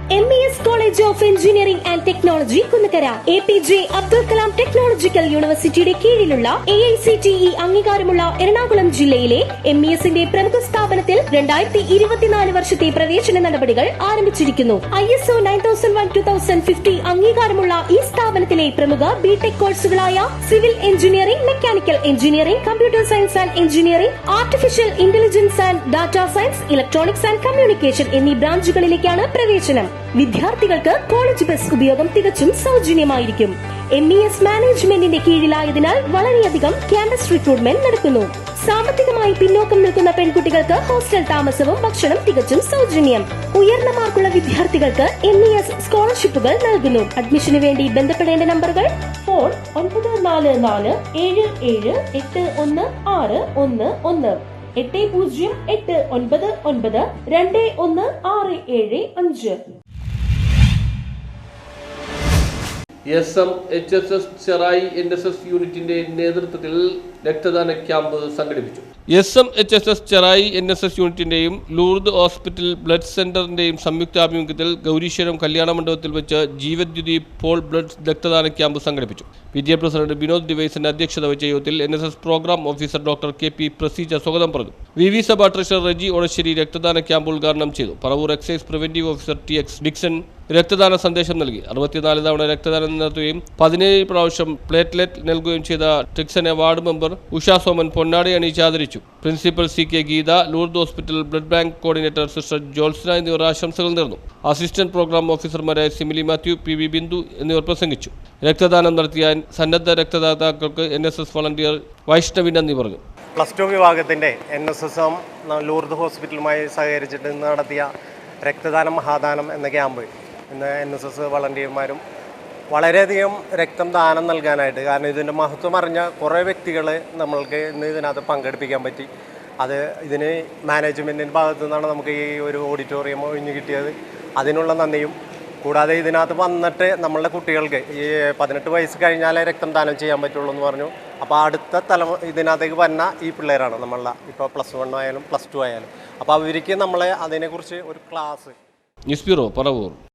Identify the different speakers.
Speaker 1: MES College of Engineering and Technology Kunnakkara, APJ Abdul Kalam technological യൂണിവേഴ്സിറ്റിയുടെ കീഴിലുള്ള AICTE അംഗീകാരമുള്ള എറണാകുളം ജില്ലയിലെ MESന്റെ പ്രമുഖ സ്ഥാപനത്തിൽ 2024 വർഷത്തെ പ്രവേശന നടപടികൾ ആരംഭിച്ചിരിക്കുന്നു. ISO 9001:2050 അംഗീകാരമുള്ള ഈ സ്ഥാപനത്തിലെ പ്രമുഖ ബിടെക് കോഴ്സുകളായ civil engineering, mechanical engineering, computer science and engineering, artificial intelligence and data science, electronics and communication എന്നീ ബ്രാഞ്ചുകളിലേക്കാണ് പ്രവേശനം. വിദ്യാർത്ഥികൾക്ക് കോളേജ് ബസ് ഉപയോഗം തികച്ചും സൗജന്യമായിരിക്കും. MES മാനേജ്മെന്റിന്റെ കീഴിലായതിനാൽ വളരെയധികം ക്യാമ്പസ് റിക്രൂട്ട്മെന്റ് നടക്കുന്നു. സാമ്പത്തികമായി പിന്നോക്കം നിൽക്കുന്ന പെൺകുട്ടികൾക്ക് ഹോസ്റ്റൽ താമസവും ഭക്ഷണം തികച്ചും സൗജന്യം. ഉയർന്ന മാർക്കുള്ള വിദ്യാർത്ഥികൾക്ക് MES സ്കോളർഷിപ്പുകൾ നൽകുന്നു. അഡ്മിഷന് വേണ്ടി ബന്ധപ്പെടേണ്ട നമ്പറുകൾ: ഫോൺ 9444781611, 8089921675.
Speaker 2: SMHSS ചെറായി NSS യൂണിറ്റിന്റെ നേതൃത്വത്തിൽ രക്തദാന ക്യാമ്പ് സംഘടിപ്പിച്ചു. SMHSS ചെറായി NSS യൂണിറ്റിന്റെയും ലൂർദ് ഹോസ്പിറ്റൽ ബ്ലഡ് സെന്ററിന്റെയും സംയുക്താഭിമുഖ്യത്തിൽ ഗൗരീശ്വരം കല്യാണ മണ്ഡപത്തിൽ വെച്ച് ജീവദ്യുതി പോൾ ബ്ലഡ് രക്തദാന ക്യാമ്പ് സംഘടിപ്പിച്ചു. PTA പ്രസിഡന്റ് ബിനോദ് ഡിവൈസിന്റെ അധ്യക്ഷത വഹിച്ച യോഗത്തിൽ NSS programme officer doctor KP Praseeja സ്വാഗതം പറഞ്ഞു. VV സഭ ട്രഷറർ റെജി ഓടശ്ശേരി രക്തദാന ക്യാമ്പ് ഉദ്ഘാടനം ചെയ്തു. Paravur excise preventive officer TX Dixon രക്തദാന സന്ദേശം നൽകി. 64 തവണ രക്തദാനം നടത്തുകയും 17 പ്രാവശ്യം പ്ലേറ്റ്ലെറ്റ് നൽകുകയും ചെയ്ത ടിക്സനെ വാർഡ് മെമ്പർ ഉഷ സോമൻ പൊന്നാടി അണിയിച്ച് ആദരിച്ചു. Principal CK Geetha, Lourdes hospital blood bank coordinator sister Jolsna എന്നിവർ ആശംസകൾ നേർന്നു. അസിസ്റ്റന്റ് പ്രോഗ്രാം ഓഫീസർമാരായ സിമിലി മാത്യു, PV ബിന്ദു എന്നിവർ പ്രസംഗിച്ചു. രക്തദാനം നടത്തിയ സന്നദ്ധ രക്തദാതാക്കൾക്ക് NSS വളണ്ടിയർ വൈഷ്ണവി നന്ദി പറഞ്ഞു.
Speaker 3: +2 വിഭാഗത്തിൻ്റെ NSSം ലൂർദ് ഹോസ്പിറ്റലുമായി സഹകരിച്ചിട്ട് ഇന്ന് നടത്തിയ രക്തദാനം മഹാദാനം എന്ന ക്യാമ്പ് ഇന്ന് NSS വളണ്ടിയർമാരും വളരെയധികം രക്തം ദാനം നൽകാനായിട്ട്, കാരണം ഇതിൻ്റെ മഹത്വം അറിഞ്ഞ കുറേ വ്യക്തികളെ നമ്മൾക്ക് ഇന്ന് ഇതിനകത്ത് പങ്കെടുപ്പിക്കാൻ പറ്റി. ഇതിന് മാനേജ്മെൻറ്റിൻ്റെ ഭാഗത്തു നിന്നാണ് നമുക്ക് ഈ ഒരു ഓഡിറ്റോറിയം ഒഴിഞ്ഞു കിട്ടിയത്. അതിനുള്ള നന്ദിയും, കൂടാതെ ഇതിനകത്ത് വന്നിട്ട് നമ്മളുടെ കുട്ടികൾക്ക് ഈ 18 വയസ്സ് കഴിഞ്ഞാലേ രക്തം ദാനം ചെയ്യാൻ പറ്റുള്ളൂ എന്ന് പറഞ്ഞു. അപ്പോൾ അടുത്ത ഇതിനകത്തേക്ക് വരുന്ന ഈ പിള്ളേരാണ് നമ്മളുടെ ഇപ്പോൾ +1 ആയാലും +2 ആയാലും. അപ്പോൾ അവർക്ക് നമ്മളെ അതിനെക്കുറിച്ച് ഒരു ക്ലാസ്.
Speaker 2: News bureau, Paravur.